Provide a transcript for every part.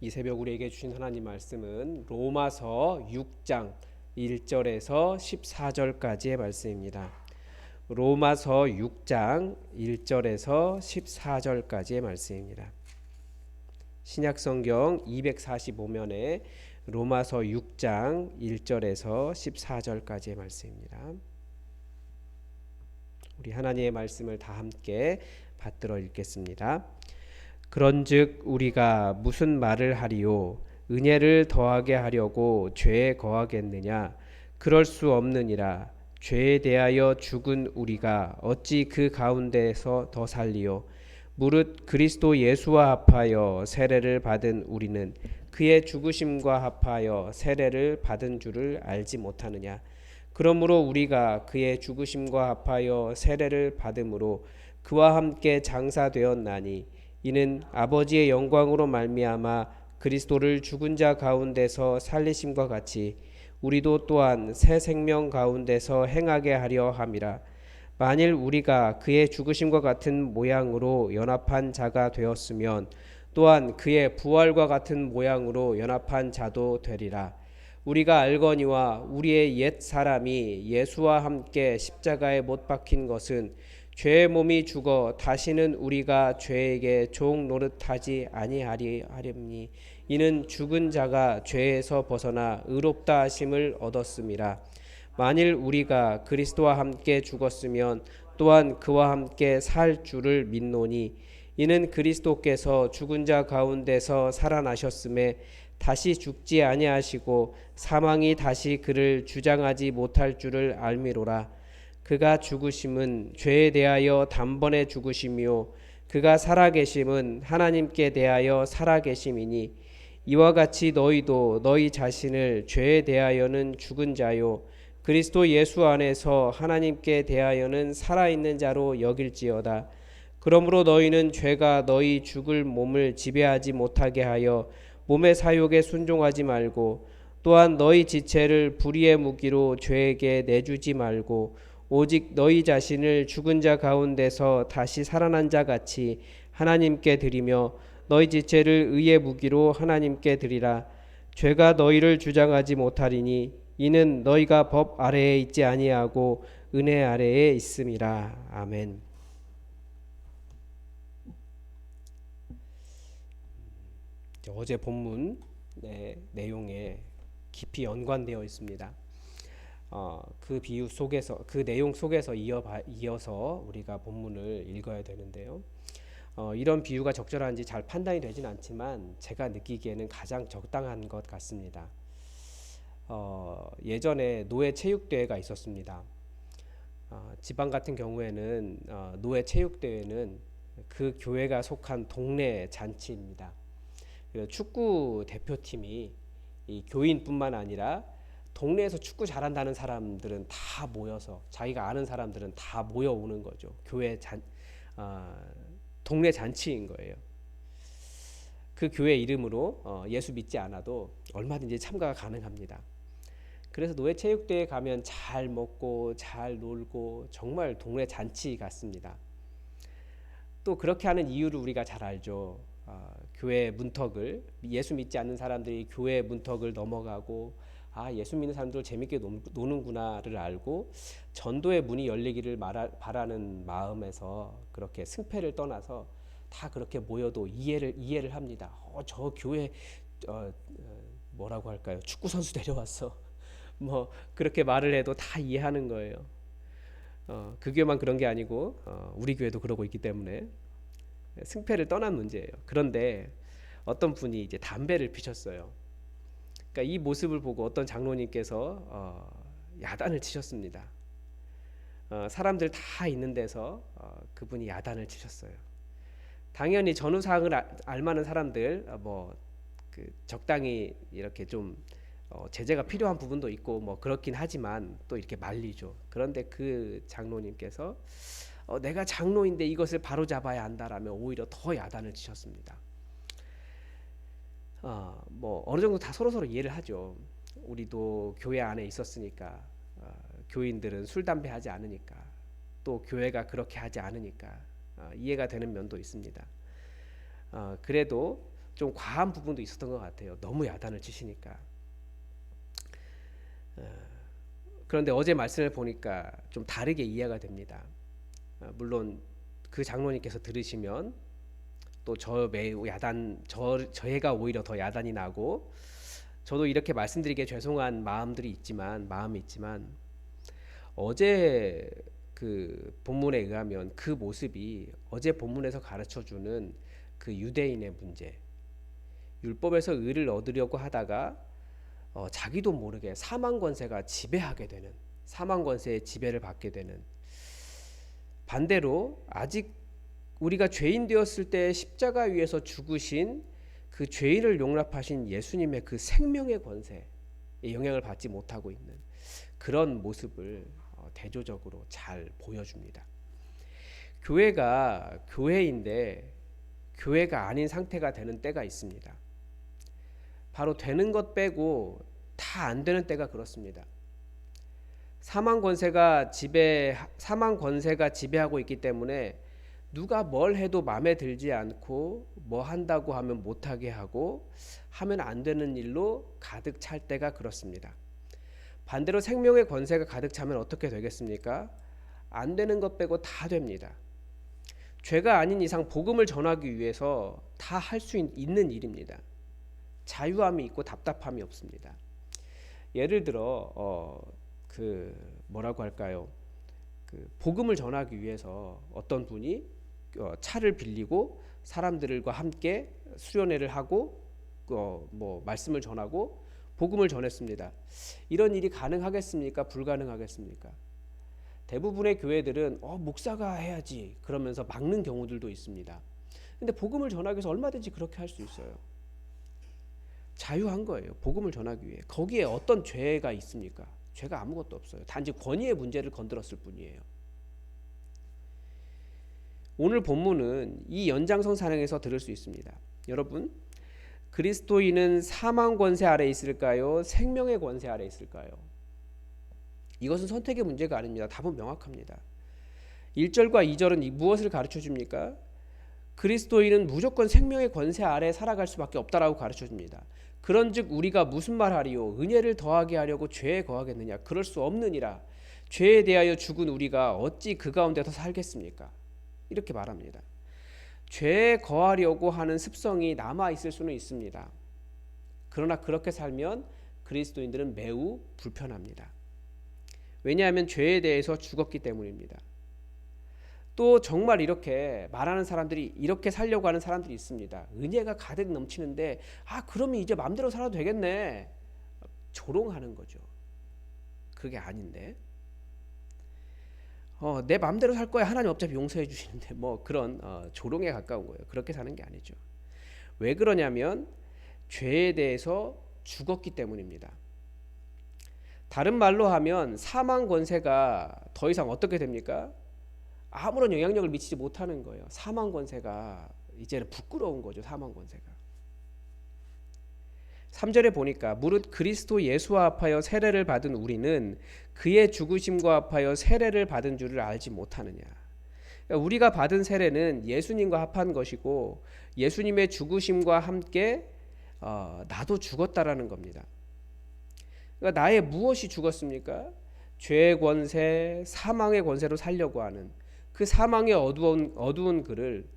이 새벽 우리에게 주신 하나님 말씀은 로마서 6장 1절에서 14절까지의 말씀입니다. 로마서 6장 1절에서 14절까지의 말씀입니다. 신약성경 245면에 로마서 6장 1절에서 14절까지의 말씀입니다. 우리 하나님의 말씀을 다 함께 받들어 읽겠습니다. 그런즉 우리가 무슨 말을 하리요? 은혜를 더하게 하려고 죄에 거하겠느냐? 그럴 수 없느니라. 죄에 대하여 죽은 우리가 어찌 그 가운데서 더 살리요? 무릇 그리스도 예수와 합하여 세례를 받은 우리는 그의 죽으심과 합하여 세례를 받은 줄을 알지 못하느냐? 그러므로 우리가 그의 죽으심과 합하여 세례를 받음으로 그와 함께 장사되었나니 이는 아버지의 영광으로 말미암아 그리스도를 죽은 자 가운데서 살리심과 같이 우리도 또한 새 생명 가운데서 행하게 하려 함이라. 만일 우리가 그의 죽으심과 같은 모양으로 연합한 자가 되었으면 또한 그의 부활과 같은 모양으로 연합한 자도 되리라. 우리가 알거니와 우리의 옛 사람이 예수와 함께 십자가에 못 박힌 것은 죄의 몸이 죽어 다시는 우리가 죄에게 종 노릇하지 아니하리니 이는 죽은 자가 죄에서 벗어나 의롭다 하심을 얻었음이라. 만일 우리가 그리스도와 함께 죽었으면 또한 그와 함께 살 줄을 믿노니 이는 그리스도께서 죽은 자 가운데서 살아나셨음에 다시 죽지 아니하시고 사망이 다시 그를 주장하지 못할 줄을 알미로라. 그가 죽으심은 죄에 대하여 단번에 죽으심이요 그가 살아계심은 하나님께 대하여 살아계심이니 이와 같이 너희도 너희 자신을 죄에 대하여는 죽은 자요 그리스도 예수 안에서 하나님께 대하여는 살아있는 자로 여길지어다. 그러므로 너희는 죄가 너희 죽을 몸을 지배하지 못하게 하여 몸의 사욕에 순종하지 말고 또한 너희 지체를 불의의 무기로 죄에게 내주지 말고 오직 너희 자신을 죽은 자 가운데서 다시 살아난 자 같이 하나님께 드리며 너희 지체를 의의 무기로 하나님께 드리라. 죄가 너희를 주장하지 못하리니 이는 너희가 법 아래에 있지 아니하고 은혜 아래에 있음이라. 아멘. 어제 본문 내용에 깊이 연관되어 있습니다. 그 비유 속에서 그 내용 속에서 이어서 우리가 본문을 읽어야 되는데요. 이런 비유가 적절한지 잘 판단이 되진 않지만 제가 느끼기에는 가장 적당한 것 같습니다. 예전에 노예 체육대회가 있었습니다. 지방 같은 경우에는 노예 체육대회는 그 교회가 속한 동네 잔치입니다. 축구 대표팀이 이 교인뿐만 아니라 동네에서 축구 잘한다는 사람들은 다 모여서 자기가 아는 사람들은 다 모여오는 거죠. 동네 잔치인 거예요. 그 교회 이름으로 예수 믿지 않아도 얼마든지 참가가 가능합니다. 그래서 노예체육대회 가면 잘 먹고 잘 놀고 정말 동네 잔치 같습니다. 또 그렇게 하는 이유를 우리가 잘 알죠. 교회 문턱을 예수 믿지 않는 사람들이 교회 문턱을 넘어가고 예수 믿는 사람들 재밌게 노는구나를 알고 전도의 문이 열리기를 바라는 마음에서 그렇게 승패를 떠나서 다 그렇게 모여도 이해를 합니다. 저 교회 뭐라고 할까요? 축구 선수 데려왔어. 뭐 그렇게 말을 해도 다 이해하는 거예요. 그 교회만 그런 게 아니고 우리 교회도 그러고 있기 때문에 승패를 떠난 문제예요. 그런데 어떤 분이 이제 담배를 피셨어요. 그러니까 이 모습을 보고 어떤 장로님께서 야단을 치셨습니다. 사람들 다 있는 데서 그분이 야단을 치셨어요. 당연히 전후 사항을 알만한 사람들 그 적당히 이렇게 좀 제재가 필요한 부분도 있고 뭐 그렇긴 하지만 또 이렇게 말리죠. 그런데 그 장로님께서 내가 장로인데 이것을 바로잡아야 한다라며 오히려 더 야단을 치셨습니다. 뭐 어느 정도 다 서로 이해를 하죠. 우리도 교회 안에 있었으니까 교인들은 술 담배 하지 않으니까 또 교회가 그렇게 하지 않으니까 이해가 되는 면도 있습니다. 그래도 좀 과한 부분도 있었던 것 같아요. 너무 야단을 치시니까. 그런데 어제 말씀을 보니까 좀 다르게 이해가 됩니다. 물론 그 장로님께서 들으시면 또 저 매우 저희가 오히려 더 야단이 나고 저도 이렇게 말씀드리기에 죄송한 마음이 있지만 어제 그 본문에 의하면 그 모습이 어제 본문에서 가르쳐주는 그 유대인의 문제, 율법에서 의를 얻으려고 하다가 자기도 모르게 사망 권세가 지배하게 되는, 사망 권세의 지배를 받게 되는, 반대로 아직 우리가 죄인 되었을 때 십자가 위에서 죽으신 그 죄인을 용납하신 예수님의 그 생명의 권세에 영향을 받지 못하고 있는 그런 모습을 대조적으로 잘 보여줍니다. 교회가 교회인데 교회가 아닌 상태가 되는 때가 있습니다. 바로 되는 것 빼고 다 안 되는 때가 그렇습니다. 사망 권세가 지배하고 있기 때문에 누가 뭘 해도 마음에 들지 않고 뭐 한다고 하면 못하게 하고 하면 안 되는 일로 가득 찰 때가 그렇습니다. 반대로 생명의 권세가 가득 차면 어떻게 되겠습니까? 안 되는 것 빼고 다 됩니다. 죄가 아닌 이상 복음을 전하기 위해서 다 할 수 있는 일입니다. 자유함이 있고 답답함이 없습니다. 예를 들어 뭐라고 할까요? 그 복음을 전하기 위해서 어떤 분이 차를 빌리고 사람들과 함께 수련회를 하고 말씀을 전하고 복음을 전했습니다. 이런 일이 가능하겠습니까? 불가능하겠습니까? 대부분의 교회들은 목사가 해야지 그러면서 막는 경우들도 있습니다. 근데 복음을 전하기 위해서 얼마든지 그렇게 할 수 있어요. 자유한 거예요. 복음을 전하기 위해. 거기에 어떤 죄가 있습니까? 죄가 아무것도 없어요. 단지 권위의 문제를 건드렸을 뿐이에요. 오늘 본문은 이 연장선 산행에서 들을 수 있습니다. 여러분, 그리스도인은 사망 권세 아래 있을까요? 생명의 권세 아래 있을까요? 이것은 선택의 문제가 아닙니다. 답은 명확합니다. 1절과 2절은 무엇을 가르쳐 줍니까? 그리스도인은 무조건 생명의 권세 아래 살아갈 수밖에 없다라고 가르쳐 줍니다. 그런즉 우리가 무슨 말하리요? 은혜를 더하게 하려고 죄에 거하겠느냐? 그럴 수 없느니라. 죄에 대하여 죽은 우리가 어찌 그 가운데서 살겠습니까? 이렇게 말합니다. 죄에 거하려고 하는 습성이 남아 있을 수는 있습니다. 그러나 그렇게 살면 그리스도인들은 매우 불편합니다. 왜냐하면 죄에 대해서 죽었기 때문입니다. 또 정말 이렇게 말하는 사람들이, 이렇게 살려고 하는 사람들이 있습니다. 은혜가 가득 넘치는데 그러면 이제 마음대로 살아도 되겠네. 조롱하는 거죠. 그게 아닌데 내 마음대로 살 거야. 하나님 어차피 용서해 주시는데 그런 조롱에 가까운 거예요. 그렇게 사는 게 아니죠. 왜 그러냐면 죄에 대해서 죽었기 때문입니다. 다른 말로 하면 사망 권세가 더 이상 어떻게 됩니까? 아무런 영향력을 미치지 못하는 거예요. 사망 권세가 이제는 부끄러운 거죠. 사망 권세가. 3절에 보니까 무릇 그리스도 예수와 합하여 세례를 받은 우리는 그의 죽으심과 합하여 세례를 받은 줄을 알지 못하느냐. 우리가 받은 세례는 예수님과 합한 것이고 예수님의 죽으심과 함께 나도 죽었다라는 겁니다. 그러니까 나의 무엇이 죽었습니까? 죄의 권세, 사망의 권세로 살려고 하는 그 사망의 어두운 글을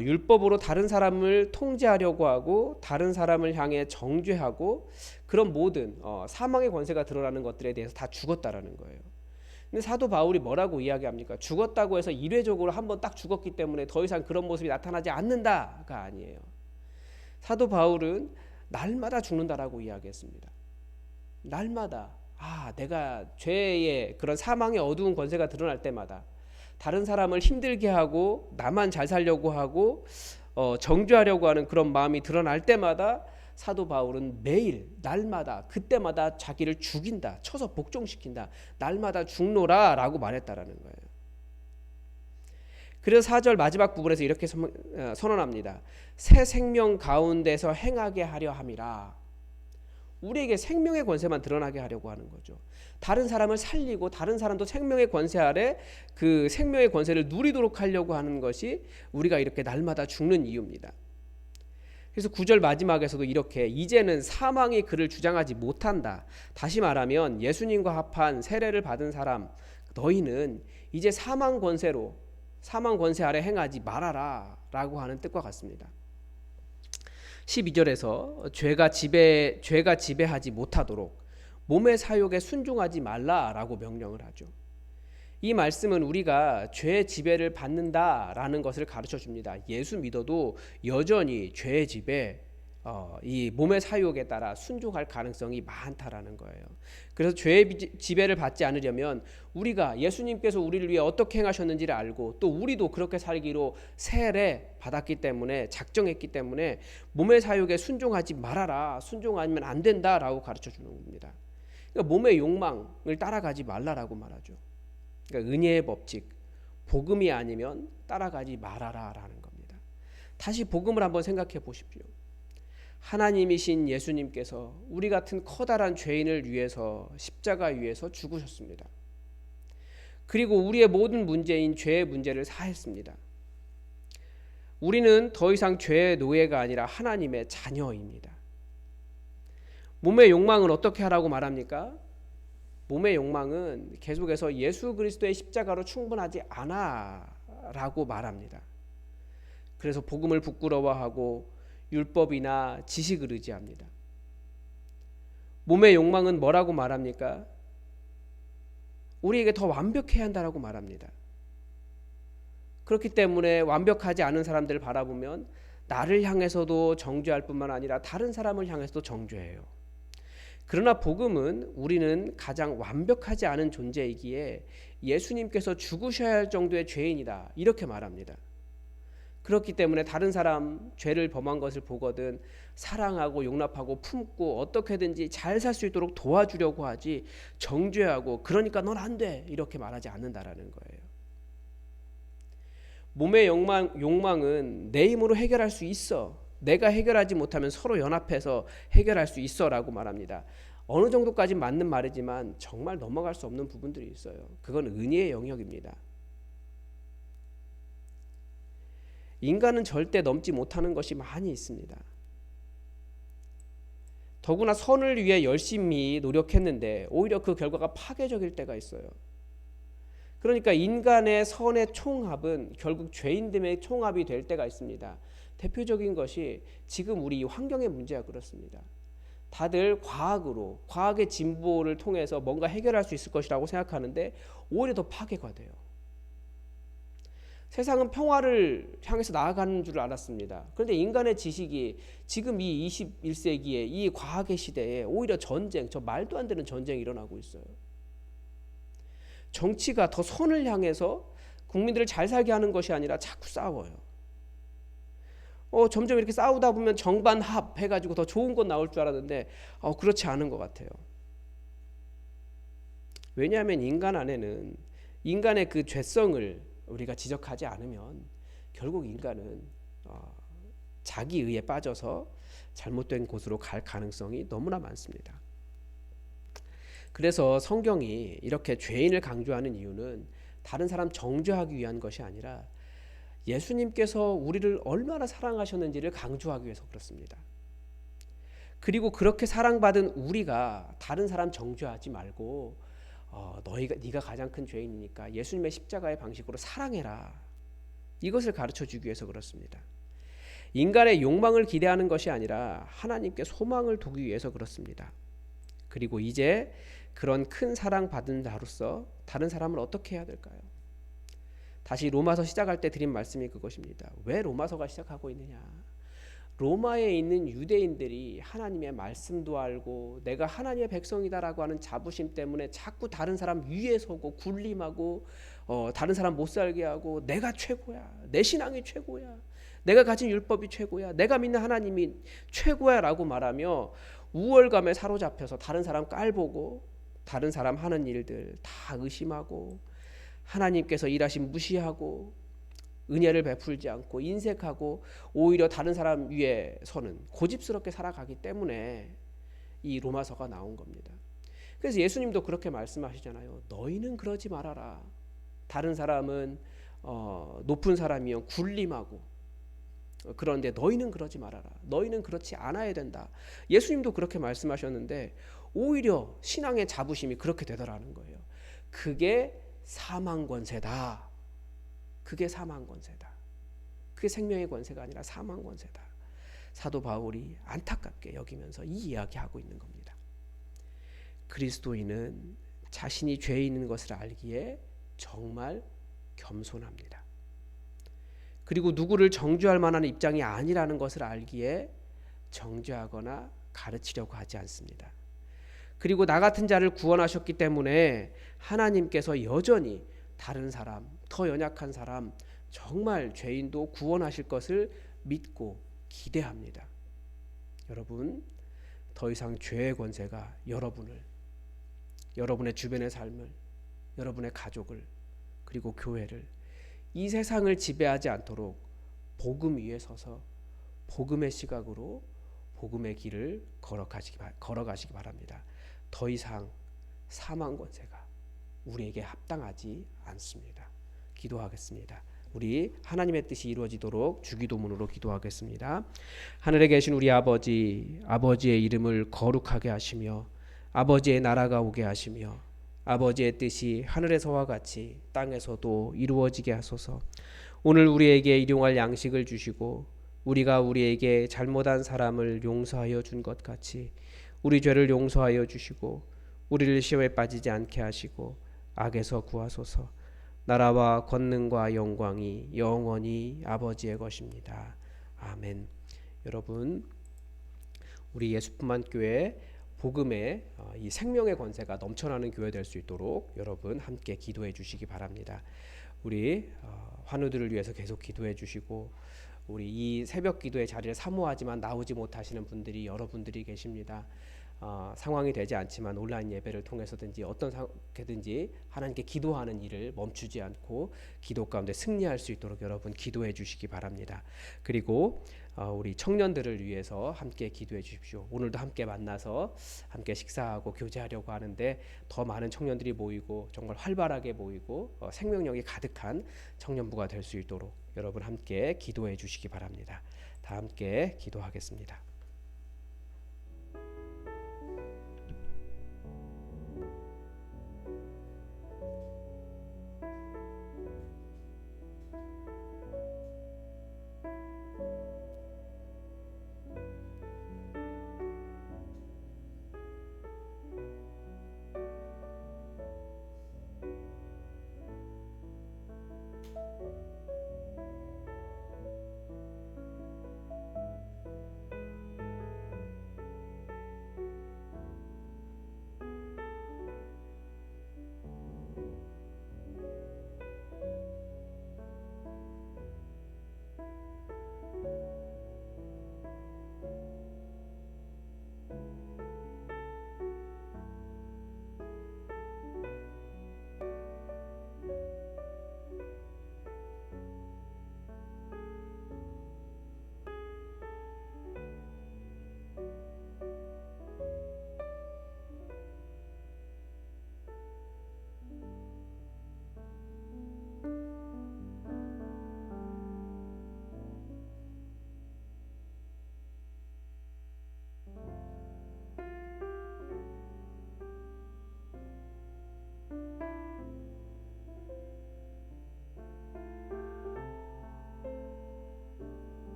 율법으로 다른 사람을 통제하려고 하고 다른 사람을 향해 정죄하고 그런 모든 사망의 권세가 드러나는 것들에 대해서 다 죽었다라는 거예요. 근데 사도 바울이 뭐라고 이야기합니까? 죽었다고 해서 일회적으로 한번 딱 죽었기 때문에 더 이상 그런 모습이 나타나지 않는다가 아니에요. 사도 바울은 날마다 죽는다라고 이야기했습니다. 날마다 내가 죄의 그런 사망의 어두운 권세가 드러날 때마다 다른 사람을 힘들게 하고 나만 잘 살려고 하고 정죄하려고 하는 그런 마음이 드러날 때마다 사도 바울은 매일 날마다 그때마다 자기를 죽인다. 쳐서 복종시킨다. 날마다 죽노라 라고 말했다라는 거예요. 그래서 4절 마지막 부분에서 이렇게 선언합니다. 새 생명 가운데서 행하게 하려 함이라. 우리에게 생명의 권세만 드러나게 하려고 하는 거죠. 다른 사람을 살리고 다른 사람도 생명의 권세 아래 그 생명의 권세를 누리도록 하려고 하는 것이 우리가 이렇게 날마다 죽는 이유입니다. 그래서 9절 마지막에서도 이렇게 이제는 사망이 그를 주장하지 못한다. 다시 말하면 예수님과 합한 세례를 받은 사람 너희는 이제 사망 권세 아래 행하지 말아라 라고 하는 뜻과 같습니다. 12절에서 죄가 지배하지 못하도록 몸의 사욕에 순종하지 말라라고 명령을 하죠. 이 말씀은 우리가 죄의 지배를 받는다라는 것을 가르쳐 줍니다. 예수 믿어도 여전히 죄의 지배, 이 몸의 사욕에 따라 순종할 가능성이 많다라는 거예요. 그래서 죄의 지배를 받지 않으려면 우리가 예수님께서 우리를 위해 어떻게 행하셨는지를 알고 또 우리도 그렇게 살기로 세례 받았기 때문에 작정했기 때문에 몸의 사욕에 순종하지 말아라, 순종하면 안 된다라고 가르쳐 주는 겁니다. 그러니까 몸의 욕망을 따라가지 말라라고 말하죠. 그러니까 은혜의 법칙, 복음이 아니면 따라가지 말아라라는 겁니다. 다시 복음을 한번 생각해 보십시오. 하나님이신 예수님께서 우리 같은 커다란 죄인을 위해서 십자가 위에서 죽으셨습니다. 그리고 우리의 모든 문제인 죄의 문제를 사했습니다. 우리는 더 이상 죄의 노예가 아니라 하나님의 자녀입니다. 몸의 욕망은 어떻게 하라고 말합니까? 몸의 욕망은 계속해서 예수 그리스도의 십자가로 충분하지 않아 라고 말합니다. 그래서 복음을 부끄러워하고 율법이나 지식을 의지합니다. 몸의 욕망은 뭐라고 말합니까? 우리에게 더 완벽해야 한다라고 말합니다. 그렇기 때문에 완벽하지 않은 사람들을 바라보면 나를 향해서도 정죄할 뿐만 아니라 다른 사람을 향해서도 정죄해요. 그러나 복음은 우리는 가장 완벽하지 않은 존재이기에 예수님께서 죽으셔야 할 정도의 죄인이다 이렇게 말합니다. 그렇기 때문에 다른 사람 죄를 범한 것을 보거든 사랑하고 용납하고 품고 어떻게든지 잘 살 수 있도록 도와주려고 하지 정죄하고 그러니까 넌 안 돼 이렇게 말하지 않는다라는 거예요. 몸의 욕망은 내 힘으로 해결할 수 있어. 내가 해결하지 못하면 서로 연합해서 해결할 수 있어라고 말합니다. 어느 정도까지 맞는 말이지만 정말 넘어갈 수 없는 부분들이 있어요. 그건 은혜의 영역입니다. 인간은 절대 넘지 못하는 것이 많이 있습니다. 더구나 선을 위해 열심히 노력했는데 오히려 그 결과가 파괴적일 때가 있어요. 그러니까 인간의 선의 총합은 결국 죄인됨의 총합이 될 때가 있습니다. 대표적인 것이 지금 우리 환경의 문제가 그렇습니다. 다들 과학의 진보를 통해서 뭔가 해결할 수 있을 것이라고 생각하는데 오히려 더 파괴가 돼요. 세상은 평화를 향해서 나아가는 줄 알았습니다. 그런데 인간의 지식이 지금 이 21세기에 이 과학의 시대에 오히려 전쟁, 저 말도 안 되는 전쟁이 일어나고 있어요. 정치가 더 선을 향해서 국민들을 잘 살게 하는 것이 아니라 자꾸 싸워요. 점점 이렇게 싸우다 보면 정반합 해가지고 더 좋은 것 나올 줄 알았는데 그렇지 않은 것 같아요. 왜냐하면 인간 안에는 인간의 그 죄성을 우리가 지적하지 않으면 결국 인간은 자기 의에 빠져서 잘못된 곳으로 갈 가능성이 너무나 많습니다. 그래서 성경이 이렇게 죄인을 강조하는 이유는 다른 사람 정죄하기 위한 것이 아니라 예수님께서 우리를 얼마나 사랑하셨는지를 강조하기 위해서 그렇습니다. 그리고 그렇게 사랑받은 우리가 다른 사람 정죄하지 말고 네가 가장 큰 죄인이니까 예수님의 십자가의 방식으로 사랑해라. 이것을 가르쳐주기 위해서 그렇습니다. 인간의 욕망을 기대하는 것이 아니라 하나님께 소망을 두기 위해서 그렇습니다. 그리고 이제 그런 큰 사랑받은 자로서 다른 사람을 어떻게 해야 될까요? 다시 로마서 시작할 때 드린 말씀이 그것입니다. 왜 로마서가 시작하고 있느냐? 로마에 있는 유대인들이 하나님의 말씀도 알고 내가 하나님의 백성이다라고 하는 자부심 때문에 자꾸 다른 사람 위에 서고 군림하고 다른 사람 못 살게 하고 내가 최고야. 내 신앙이 최고야. 내가 가진 율법이 최고야. 내가 믿는 하나님이 최고야 라고 말하며 우월감에 사로잡혀서 다른 사람 깔보고 다른 사람 하는 일들 다 의심하고 하나님께서 일하신 무시하고 은혜를 베풀지 않고 인색하고 오히려 다른 사람 위에 서는 고집스럽게 살아가기 때문에 이 로마서가 나온 겁니다. 그래서 예수님도 그렇게 말씀하시잖아요. 너희는 그러지 말아라. 다른 사람은 높은 사람이면 군림하고 그런데 너희는 그러지 말아라. 너희는 그렇지 않아야 된다. 예수님도 그렇게 말씀하셨는데 오히려 신앙의 자부심이 그렇게 되더라는 거예요. 그게 사망 권세다. 그게 사망 권세다. 그게 생명의 권세가 아니라 사망 권세다. 사도 바울이 안타깝게 여기면서 이 이야기하고 있는 겁니다. 그리스도인은 자신이 죄 있는 것을 알기에 정말 겸손합니다. 그리고 누구를 정죄할 만한 입장이 아니라는 것을 알기에 정죄하거나 가르치려고 하지 않습니다. 그리고 나 같은 자를 구원하셨기 때문에 하나님께서 여전히 다른 사람, 더 연약한 사람, 정말 죄인도 구원하실 것을 믿고 기대합니다. 여러분, 더 이상 죄의 권세가 여러분의 주변의 삶을, 여러분의 가족을, 그리고 교회를, 이 세상을 지배하지 않도록 복음 위에 서서 복음의 시각으로 복음의 길을 걸어가시기 바랍니다. 더 이상 사망 권세가 우리에게 합당하지 않습니다. 기도하겠습니다. 우리 하나님의 뜻이 이루어지도록 주기도문으로 기도하겠습니다. 하늘에 계신 우리 아버지, 아버지의 이름을 거룩하게 하시며 아버지의 나라가 오게 하시며 아버지의 뜻이 하늘에서와 같이 땅에서도 이루어지게 하소서. 오늘 우리에게 일용할 양식을 주시고 우리가 우리에게 잘못한 사람을 용서하여 준 것 같이 우리 죄를 용서하여 주시고 우리를 시험에 빠지지 않게 하시고 악에서 구하소서. 나라와 권능과 영광이 영원히 아버지의 것입니다. 아멘. 여러분, 우리 예수뿐만 교회 복음의 이 생명의 권세가 넘쳐나는 교회 될 수 있도록 여러분 함께 기도해 주시기 바랍니다. 우리 환우들을 위해서 계속 기도해 주시고 우리 이 새벽 기도의 자리를 사모하지만 나오지 못하시는 분들이 여러분들이 계십니다. 상황이 되지 않지만 온라인 예배를 통해서든지 어떻게든지 하나님께 기도하는 일을 멈추지 않고 기도 가운데 승리할 수 있도록 여러분 기도해 주시기 바랍니다. 그리고 우리 청년들을 위해서 함께 기도해 주십시오. 오늘도 함께 만나서 함께 식사하고 교제하려고 하는데 더 많은 청년들이 모이고 정말 활발하게 모이고 생명력이 가득한 청년부가 될 수 있도록 여러분 함께 기도해 주시기 바랍니다. 다 함께 기도하겠습니다.